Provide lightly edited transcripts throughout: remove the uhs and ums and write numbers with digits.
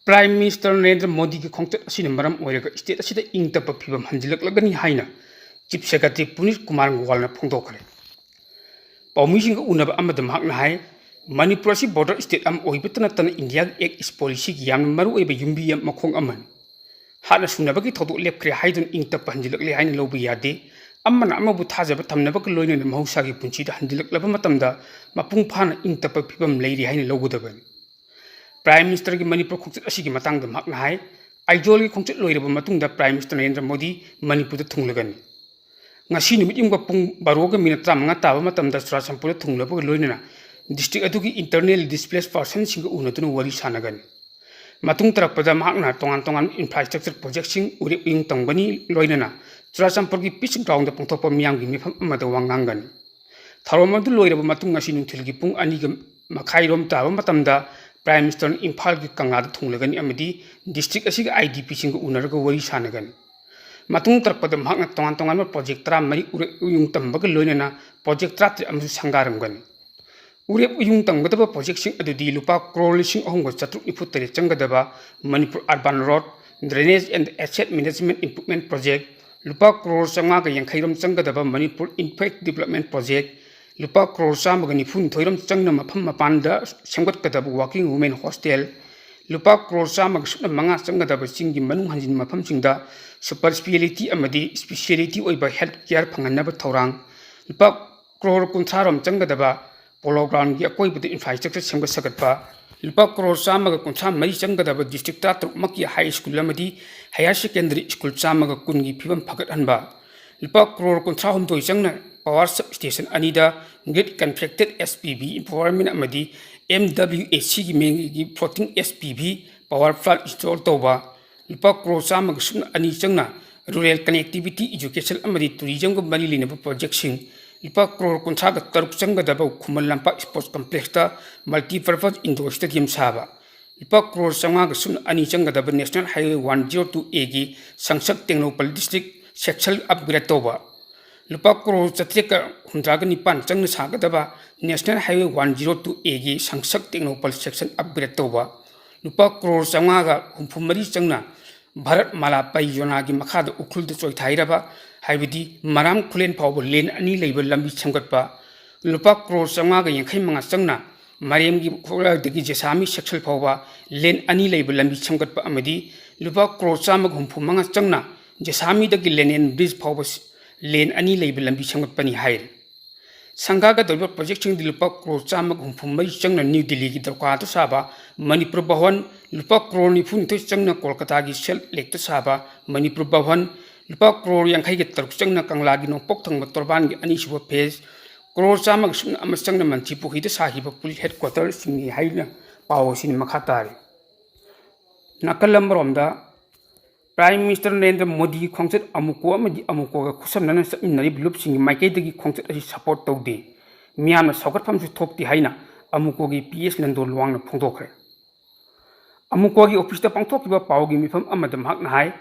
Prime Minister Narendra Modi की खोंगचट असिन मरम ओइरगा state असिदा इंग तप फिबम हंजिलकलगनी हाइना चीफ सेक्रेटरी पुनीत कुमार गोवालना फोंदोखरे पौमिसिंग उनब अमद महकना हाय मणिपुर असि बॉर्डर स्टेट अम ओइबतना तन इंडिया एक इस पॉलिसी की याम मरु ओइब युम्बी यम मखोंग अमन हाना सुनबगी थोदो लेपख्रे हाइदन इंग तप हंजिलकले हाइना लोब यादे अमन अमबु थाजब थमनबक लोइने महौसागी पुंचिदा हंजिलकलब मतमदा मपुंग फाना इंग तप फिबम लेरि हाइना लोगदबन Prime Minister की मणिपुर खोंचट असिगी मतंग द महकना हाय आइजोल की खोंचट लोइरब मतुंग Prime Minister Narendra Modi Manipur द थुंगलगनी ngasi numit yung pung baroga minatra mga tawa matamda Churachandpur thunglabag loinana district adugi internally displaced persons sing unatunu wari sanagan matung tarakpada mahakna tongan infrastructure project sing uri yung tangbani loinana Churachandpur ki pitch ground da pungthokpa miyam gi mifam amada wangangan tharomadu loiraba matung ngasi nungthil gi pung ani ga makhai rom tawa matamda Prime Minister Imphal ki kangada thunglagani amadi district asiga IDP sing unaraga wari sanagan matung tarpada mahakna tongan project tra mari uyung tambag loinana project tra amsu sangaramgan ure uyung tambadaba project sing adudi lupa crore sing ahongga chatruk nifuttari changadaba Manipur urban road drainage and asset management improvement project lupa crore changa ga yankhairam changadaba Manipur impact development project lupa crore chama ga nifun thoiram changna mafam mapanda semgatgadaba working women hostel lupa crore chama ga suna manga changadaba singi manung hanjin mafam singda super speciality amadi speciality oiba health care phanganaba thorang lupa crore kuntharam changadaba polo ground gi akoi budi infrastructure semga sagatpa lupa crore chama ga kuntha mari changadaba district ta maki high school amadi higher secondary school chama ga kungi phibam phagat hanba lupa crore kuntha humdoi changna power substation anida grid contracted SPV empowerment amadi MWAC gi mengi floating SPV power plant install toba lupa crore chama ga suna ani changna rural connectivity education amadi tourism ga mari linaba project sing lupa crore kuntha ga taruk changadaba khumal lampa sports complex ta multi purpose indoor stadium saba lupa crore changa ga suna ani changadaba national highway 102A gi sangsak tengnopal district section upgrade toba lupa crore chatreka hundraga nipan changna sagadaba national highway 102A gi sangsak tengnopal section upgrade toba lupa crore changa ga humphumari changna Bharat Mala Pai Yona gi makhada ukhul de choi thairaba haibidi maram khulen phawbo len ani leiba lambi chamgatpa lupa crore changa ga yankhai manga changna marem gi khora degi jesami section phawba len ani leiba lambi chamgatpa amadi lupa crore chama humphum manga changna jesami dagi lenen bridge phawba len ani leiba lambi chamgatpani hair sangha ga dolba project sing lupa crore chama humphum mai changna New Delhi gi darka to saba Manipur Bhawan lupa crore nifun to changna Kolkata gi sel lek to saba Manipur Bhawan lupa crore yankhai gi taruk changna Kangla gi nongpok thangba torban gi ani suba phase crore chama gi sumna ama changna Manchipu hi de sahiba police headquarters singi haina pawo sin makhatari nakalamromda Prime Minister Narendra Modi khongchat amuko amadi amuko ga khusamnana saminari blup singi maikei dagi khongchat asi support tawde miyamna saugatpham su thokti haina amuko gi PS lando luangna phongdokre amuko gi office ta pangthokkiba pawgi mifam amada mahakna hai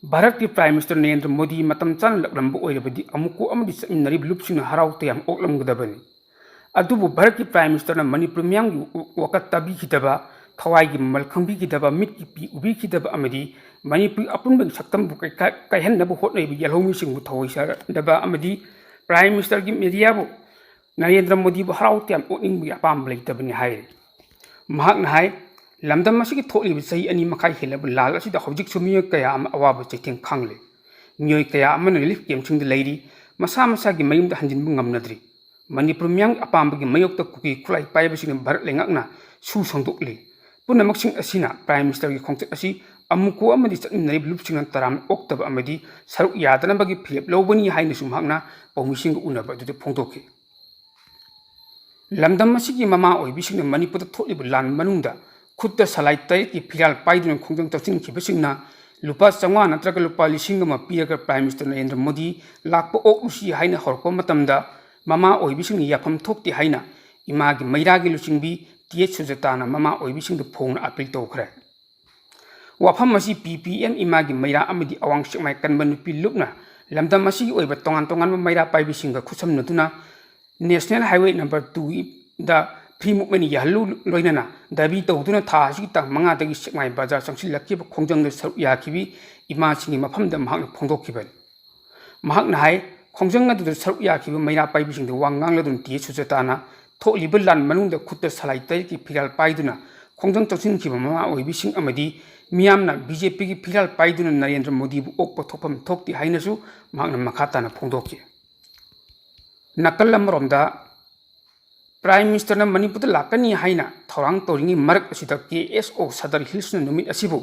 Bharat ki Prime Minister Narendra Modi matam chan lakramba oirabadi amuko amadi saminari blup singna haraute yam oklamgadabani adubu Bharat ki Prime Minister na Manipur miyam gi wakat tabi khidaba thawai gi malkhangbi khidaba mit ki pi ubi khidaba amadi Manipur apunba saktam bu kai hen nabu hotnai bi yalhomi sing bu thawai sa daba amadi Prime Minister gi media bu Narendra Modi bu haraute yam okning bi apam leitabani hai mahakna hai lamdam masigi tholi bi sei ani makai helab lal asi da hojik sumiya kaya am awaba chething khangle myoi kaya amana relief kem sing de leiri masa masa gi mayum da hanjin bu ngamnadri Manipur myang apam gi mayok ta kuki khulai pai bi sing Bharat lengakna su sangdokle punamak sing asina Prime Minister gi khongchat asi amuko amadi chatminari blup sing taram oktaba amadi saruk yadana bagi philip lobani haina sumhakna pomising unaba du phongdoke lamdam masigi mama oibi sing Manipur tholi bu lan manungda khutta salai tai ki phiral paidun khongjang tawsin khibasingna lupa changwa natraga lupa lising ma piaga Prime Minister Narendra Modi lakpo okusi haina horko matamda mama oibising yafam thokti haina ima gi maira gi lucingbi tie sujatana mama oibising de phongna appeal tawkhre wafam masi PPM ima gi maira amadi awang sikmai kanba nupi lupna lamdam masi oiba tongan maira paibising ga khusam natuna National Highway number 2 da free movement याहलू लोइनना दाबी तौदुना था असि तंग मंगादगी सेकमाई बाजार चंगसिलक्किब खोंजंग सरुक याखिबी इमासिंगी मफमदा महक फोंदोखिबन महक हाय खोंजंग अदुद सरुक याखिबी मैरा पाइबिसिंग वांगांगलदुन टी सुजताना थोलिब लान मनुंग खुद सलाई तैकी फिराल पाइदुना खोंजंग चौसिनखिब ममा ओइबिसिंग अमदी मियामना बीजेपी की फिराल पाइदुना नरेंद्र मोदी बु ओक थोफम थोक्ति हाइनसु महकना मखाताना फोंदोखि नकल अमरोमदा प्राइम मिनिस्टर मणिपुर लाकनी हाइना थौरांग तौरिंगी मरक असिदा KSO सदर हिल्स नुमित असिबु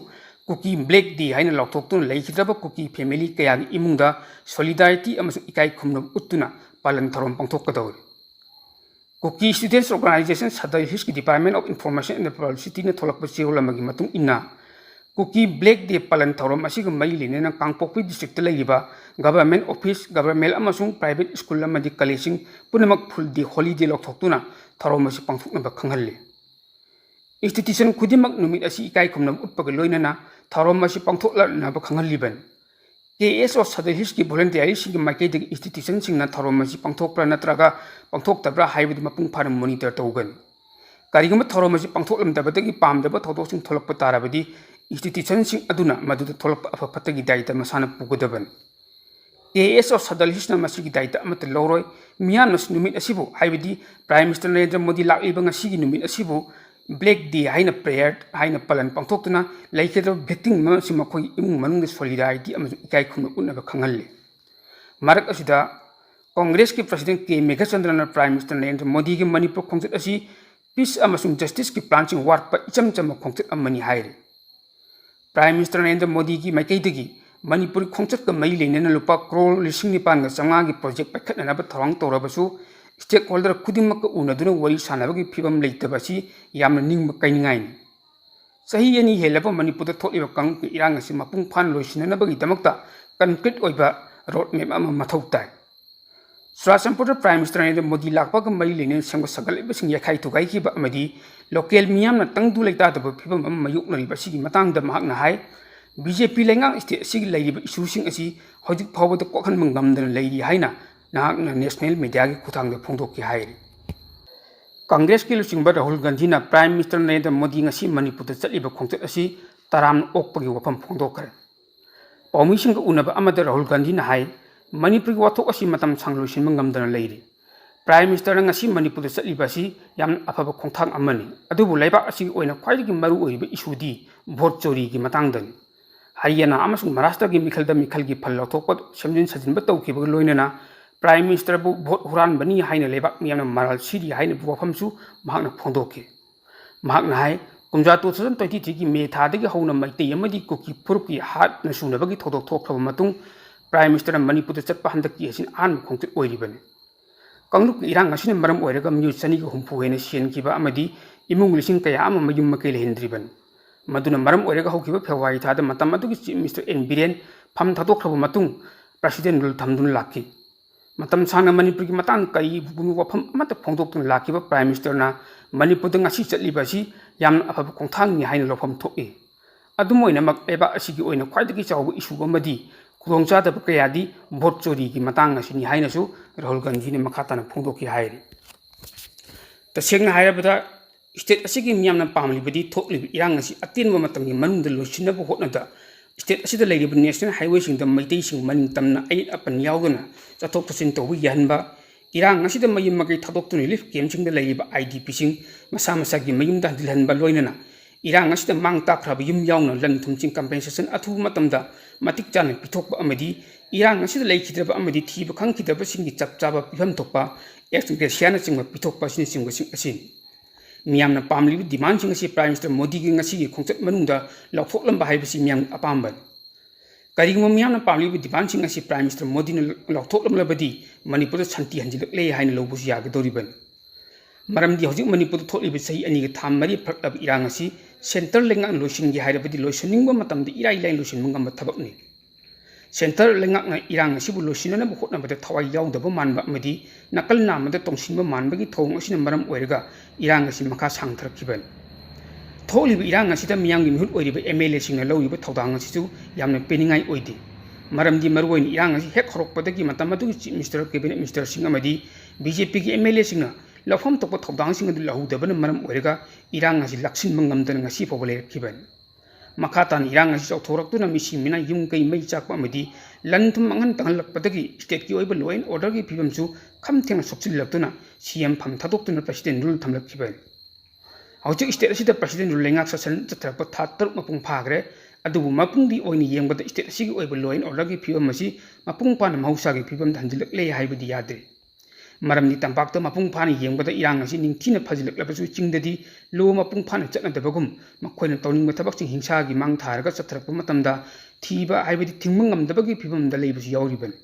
कुकी ब्लैक डे हाइना लौथोक्तुना लेखिद्रब कुकी फैमिली कयागी इमुंगदा सॉलिडारिटी अमसुंग इकाई खुमनब उत्तुना पालन थौरम पांगथोक्कदौरि Kuki students organisation Sadar hills की department of information and publicity ने थोलकप चेरोलमगी मतुंग इन्ना कुकी ब्लैक डे पालन थौरम असिग मई लेनेना कांगपोक्पी डिस्ट्रिक्ट लेगिबा गवर्नमेंट ऑफिस गवर्नमेंट अमसुंग private school अमदी कॉलेजिंग पुनमक full day holiday लौथोक्तुना थौरम असी पांगथोक्नबा खंगहल्ले इंस्टीट्यूशन खुदिमक नुमित असी इकाई खुमनब उत्पग लोइनना थौरम असी पांगथोक्लनबा खंगहल्लिबन KSO सदर हिल्स की वॉलंटियर्स माइकई इंस्टीट्यूशन थौरम असी पांगथोक्प्रा नत्रगा पांगथोक्तब्रा हाइबदु मपुंग फारम मॉनिटर तौगन करिगुम थौरम असी पांगथोक्लमदबदगी पामदब थौदोक्सिंग थोलक्प तारबदी इंस्टीट्यूशन अदुना मदुद थोलक्प अफफतगी दायित्व मसाना पुगदबन KSO सदर हिल्स मसीगी दायित्व अमत लौरोय मियानस नुमित असिबु हाइबदी प्राइम मिनिस्टर नरेंद्र मोदी लाक्लिबा ngasiगी नुमित असिबु ब्लैक डे हाइना प्रेयर हाइना पालन पांगथोक्तुना लेखिद्रब भेक्टिंग ममसि मखोई इमुंग मनुंग सॉलिडारिटी अमसुंग इकाई खुमन उन्नबा खंगहल्ले मरक असिदा कांग्रेस के प्रेसिडेंट K मेघचंद्रन प्राइम मिनिस्टर नरेंद्र मोदी के मणिपुर खोंचत असी पीस अमसुंग जस्टिस की प्लांचिंग वार्प इचम चम खोंचत अमनी हाइरे प्राइम मिनिस्टर नरेंद्र मोदी की माइकईदगी मणिपुर खोंचत का मई लेनेना लुपा करोड़ लिसिंग निपान चंगा की प्रोजेक्ट पाइखटनब थौरांग तौरबसु स्टेक होल्डर खुदिमक उनदुना वरी सानबगी फिबम लेतबसी यामना निंग काइनिंगाइनी सही अनी हेलब मणिपुर थोलिब कांग इरांग असि मपुंग फान लोइसिननबगी दमक्ता कंक्रीट ओइबा रोड मैप अमा मथौ ताइ चुराचंपुर प्राइम मिनिस्टर नरेंद्र मोदी लापग मई लेने संग सगलबसिंग यखाई तुगाइखिबा अमदी लोकल मियामना तंगदु लेतादब फिबम अमा मयुक्नरिबसिगी मतांगदा महकना हाय BJP लेंगांग स्टेट असिगी लैरिब इशूसिंग असी हौजिक फावबद कोखनम ngамदन लैरि हाइना नाहकना नेशनल मीडिया की खुथांग फोंदोक्की हाइरि कांग्रेस की लुचिंग राहुल गांधी प्राइम मिनिस्टर नरेंद्र मोदी मणिपुर चलिब खोंचत असी तराम ओकपगी वफम फोंदोक्खरे पाउमीसिंग उनब अमद राहुल गांधी हाय मणिपुर की वाथोक असी मतम सांग लोइसिनब ngамदन लैरि प्राइम मिनिस्टर मणिपुर चलिब असी याम अफब खोंथांग अमनि अदुबु लैबाक असी ओइना ख्वाइदगी मरु ओइरिब इशूदी भोट चोरी की मतंगदनि हरियाणा अमसुंग महाराष्ट्र की मिखल की फल लौथोक सेमजिन सजिनब तौखिबग लोइनना प्राइम मिनिस्टर बु भोट हुरानबनी हाइना लेबाक मियामना मराल सिरी हाइना वफमसु महकना फोंदोक्खे महकना हाय कुमजा 2023 की मे थादगी हौना मैतै अमदी कुकी फुरुक की हात नसुनबगी थोदोक थोखरब मतुंग प्राइम मिनिस्टर मणिपुर चटपा हंदकी हसिन आन खोंचत ओइरिबने कांगरुक इरांग असिन मरम ओइरगा मियु चनी को हुंफु हेने सेनखिबा अमदी इमुंग लिसिंग कया अमा मयुम मकै लेहेंद्रिबन मदुना मरम ओइरगा हौखिबा फेब्रुवारी थादा मतम अदुगी चीफ मिनिस्टर N Biren फम थादोखरब मतुंग प्रेसिडेंट रुल थमदुन लाखि मतम सांगना मणिपुर की मतंग कई बुनु वफम अमत फोंदोक्तुन लाखिबा प्राइम मिनिस्टरना मणिपुर ngasi चलिबसी याम अफब खोंथांगनि हाइना लौफम थोए अदुम ओइनमक लेबा असिगी ओइना ख्वाइदगी चावब इशू अमदी खुदोंचादब कयादी भोट चोरी की मतंग असिनि हाइनासु राहुल गांधी ने मखाताना फोंदोक्की हाइरि तसेंगना हाइरबदा स्टेट असिगी मियामना पामलिबदी थोकलिब इरांग असि अतेनबा मतंगि मनुंगदा लोइसिनब होटनदा स्टेट असिदा लैरिब नेशनल हाईवेसिंग मईतैसिंग मनिंग तमना अयत अपन यावदुना चथोक चसिन तौबु याहनबा इरांग असिदा मयुम मकै थादोक्तुन रिलीफ कैम्पसिंग लैरिब IDP सिंग मसा मसागी मयुमदा हंदिलहनबा लोइनना इरांग असिदा मांग ताख्राब युम यावना लन थुमचिंग कंपेंसेशन अथु मतमदा मतिक चाना पिथोकबा अमदी इरांग असिदा लैखिद्रबा अमदी थीब खंखिद्रबा सिंगी चपचाबा पिफम थोकपा एक्स ग्रेसियाना चिंग पिथोकपा सिनि चिंग असिन मियामना पामलिब डिमांड सिंग असी प्राइम मिनिस्टर मोदी की ngasi खोंचत मनुंगदा लौथोकलंबा हाइबसी मियाम अपाम्बन करिगुम मियामना पामलिब डिमांड सिंग असी प्राइम मिनिस्टर मोदी ने लौथोकलंबदी मणिपुर शांति हंजिलकले हाइना लौबुसु यागदोरिबन मरमदी हौजिक मणिपुर थोलिब सही अनिग थाम मरी फरलब इरांग असी सेंटर लेंगा लोइसिनगी हाइरबदी लोइसनिंगबा मतमदि इराई लाइन लोइसिनबंगम थबकनि सेंटर लेंगाकना इरांग असिबु लोइसिननब होटनबद थवाई यावदब मानबा अमदी नकल नामदा तोंसिनबा मानबगी थौंग असिना मरम ओइरगा इरांग असी मखा सांगथरखिबन थोलिब इरांग असिदा मियांगी मिहुत ओइरिबा MLA सिंगना लौरिबा थौदांग असिसु यामना पेनिंगाई ओइदे मरमदी मरुओइन इरांग असी हेक हरokpadagi matam adu chief minister cabinet minister Singh अमदी BJP की MLA सिंगना ꯂꯧꯐꯝ ꯊꯣꯛꯄ ꯊꯧꯗꯥꯡꯁꯤꯡ ꯑꯗꯨ ꯂꯧꯍꯧꯗꯕꯅ ꯃꯔꯝ ꯑꯣꯏꯔꯒ ꯏꯔꯥꯡ ꯑꯁꯤ ꯂꯥꯛꯁꯤꯟꯕ ꯉꯝꯗꯅ ꯉꯁꯤ ꯐꯥꯎꯕ ꯂꯩꯔꯛꯈꯤꯕꯅꯤ ꯃꯈꯥ ꯇꯥꯅ ꯏꯔꯥꯡ ꯑꯁꯤ ꯆꯥꯎꯊꯣꯔꯛꯇꯨꯅ ꯃꯤꯁꯤ ꯃꯤꯅꯥ ꯌꯨꯝ ꯀꯩ ꯃꯩ ꯆꯥꯛꯄ ꯑꯃꯗꯤ ꯂꯟ ꯊꯨꯝ ꯃꯥꯡꯍꯟ ꯇꯥꯡꯍꯜꯂꯛꯄꯗꯒꯤ ꯁ꯭ꯇꯦꯠꯀꯤ ꯑꯣꯏꯕ ꯂꯣ ꯑꯦꯟ ꯑꯣꯔꯗꯔꯒꯤ ꯐꯤꯕꯝꯁꯨ ꯈꯝ ꯊꯦꯡꯅ ꯁꯣꯛꯆꯤꯜꯂꯛꯇꯨꯅ ꯁꯤಎಂ ꯐꯝ ꯊꯥꯗꯣꯛꯇꯨꯅ ꯄ꯭ꯔꯁꯤꯗꯦꯟ ꯔꯨꯜ ꯊꯝꯂꯛꯈꯤꯕꯅꯤ ꯍꯧꯖꯤꯛ ꯁ꯭ꯇꯦꯠ ꯑꯁꯤꯗ ꯄ꯭ꯔꯁꯤꯗꯦꯟ ꯔꯨꯜ ꯂꯩꯉꯥꯛ ꯁꯥꯁꯟ ꯆꯠꯊꯔꯛꯄ ꯊꯥ 6 ꯃꯄꯨꯡ ꯐꯥꯈ꯭ꯔꯦ ꯑꯗꯨꯕꯨ ꯃꯄꯨꯡꯗꯤ ꯑꯣꯏꯅ ꯌꯦꯡꯕꯗ ꯁ꯭ꯇꯦꯠ ꯑꯁꯤꯒꯤ ꯑꯣꯏꯕ ꯂꯣ ꯑꯦꯟ ꯑꯣꯔꯗꯔꯒꯤ ꯐꯤꯕꯝ ꯑꯁꯤ ꯃꯄꯨꯡ ꯐꯥꯅ ꯃꯍꯧꯁꯥꯒꯤ ꯐꯤꯕꯝꯗ ꯍꯟꯖꯤꯜꯂꯛꯂꯦ ꯍꯥꯏꯕꯗꯤ ꯌꯥꯗ꯭ꯔꯦ ꯃꯔꯝꯗꯤ ꯇꯝꯄꯥꯛꯇ ꯃꯄꯨꯡ ꯐꯥꯅ ꯌꯦꯡꯕꯗ ꯏꯔꯥꯡ ꯑꯁꯤ ꯅꯤꯡꯊꯤꯅ ꯐꯖꯤꯜꯂꯛꯂꯕꯁꯨ ꯆꯤꯡꯗꯗꯤ ꯂꯣ ꯃꯄꯨꯡ ꯐꯥꯅ ꯆꯠꯅꯗꯕꯒꯨम ꯃꯈꯣꯏꯅ ꯇꯧꯅꯤꯡꯕ ꯊꯕꯛꯁꯤꯡ ꯍꯤꯡꯁꯥꯒꯤ ꯃꯥꯡ ꯊꯥꯔꯒ ꯆꯠꯊꯔꯛꯄ ꯃꯇꯝꯗ ꯊꯤꯕ ꯍꯥꯏꯕꯗꯤ ꯊꯤꯡꯕ ꯉꯝꯗꯕꯒꯤ ꯐꯤꯕꯝꯗ ꯂꯩꯕꯁꯨ ꯌꯥꯎꯔꯤꯕꯅꯤ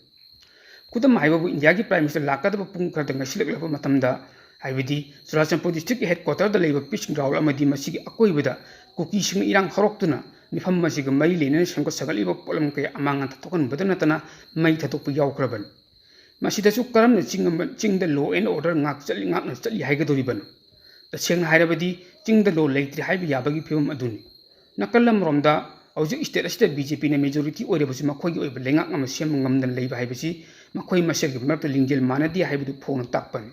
ꯈꯨꯗꯝ ꯍꯥꯏꯕꯕꯨ ꯏꯟꯗꯤꯌꯥꯒꯤ ꯄ꯭ꯔꯥꯏꯝ ꯃꯤꯅꯤꯁꯇꯔ ꯂꯥꯛꯀꯗꯕ ꯄꯨꯡ ꯈꯔꯗ ꯉꯥꯏꯁꯤꯜꯂꯛꯂꯕ ꯃꯇꯝꯗ ꯍꯥꯏꯕꯗꯤ ꯆꯨꯔꯥꯆꯥꯟꯄꯨꯔ ꯗꯤꯁꯇ꯭ꯔꯤꯛꯀꯤ ꯍꯦꯗꯀ꯭ꯋꯥꯇꯔꯗ ꯂꯩꯕ ꯄꯤꯁ ꯒ꯭ꯔꯥꯎꯟ ꯑꯃꯗꯤ ꯃꯁꯤꯒꯤ ꯑꯀꯣꯏꯕꯗ ꯀꯨꯀꯤꯁꯤꯡꯅ ꯏꯔꯥꯡ ꯍꯧꯔꯛꯇꯨꯅ ꯃꯤꯐꯝ ꯑꯁꯤꯒ ꯃꯔꯤ ꯂꯩꯅꯅ ꯁꯦꯝꯒꯠ ꯁꯥꯒꯠꯂꯤꯕ ꯄꯣꯠꯂꯝ ꯀꯌꯥ ꯑꯃꯥꯡ ꯑꯇꯥ ꯊꯣꯛꯍꯟꯕꯇ ꯅꯠꯇꯅ ꯃꯩ ꯊꯥꯗꯣꯛꯄ ꯌꯥꯎꯈ꯭ꯔꯕꯅꯤ ꯃꯁꯤꯗꯁꯨ ꯀꯔꯝꯅ ꯆꯤꯡꯗ ꯂꯣ ꯑꯦꯟ ꯑꯣꯔꯗꯔ ꯉꯥꯛꯅ ꯆꯠꯂꯤ ꯍꯥꯏꯒꯗꯧꯔꯤꯕꯅꯣ तसेंना हायरबदी चिंग लो लेट्री हाइब याबगी फिल्म अदुनी नकल अमरोमदा हौजिक स्टेट असिदा बीजेपी ने मेजोरिटी ओइरबसि मखोइगी ओइब लेंगाक अमा सेम ngamदन लेबा हाइबसि मखोइ मसेलगी मरत लिंजेल मानदी हाइबदु फोन ताकपन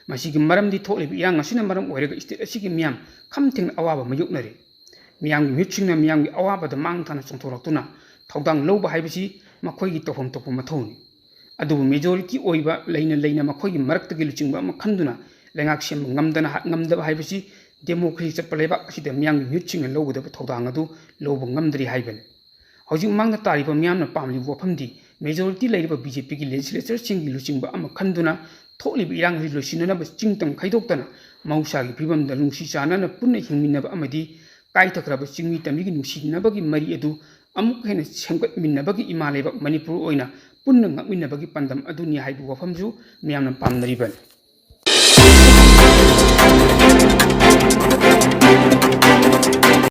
मसिगी मरमदी थोलिब इरांग असिना मरम ओइरगा स्टेट असिगी मियाम खमथेंग अवाबा मयुकनरि मियामगी मियुतसिंगना मियामगी अवाबदा मांगथाना चोंथोरक्तुना थौदांग लौबा हाइबसि मखोइगी तोफम तोप मथौनी अदुबु मेजोरिटी ओइबा लेना मखोइगी मरक्तगी लुचिंगबा अमा खंदुना लेंगाक सेम ngamdaba हाइबसि डेमोक्रेसी चटपा लेबाक असिदा मियामगी मियुतसिंगना लौगदबा थौदांग अदु लौबा ngamdri हाइबन हौजिक मांगना तारिबा मियामना पामलि वफमदि मेजोरिटी लेरिबा बीजेपी की लेजिस्लेचर सिंगी लुचिंगबा अमा खंदुना थोलिब इरांग हरि लोसिननबा चिंगतंग खैदोक्तना मौसागी फिबमदा नुंसी चानना पुन्ना हिंगमिनबा अमदि काइथखरबा चिंगमी तमिगी नुंसीनबगी मरी अदु अमुक हेन सेमगतमिनबगी इमा लेबाक मणिपुर ओइना पुन्ना ngakमिनबगी पंदम अदुनि हाइबु वफमजु मियामना पामनरिबन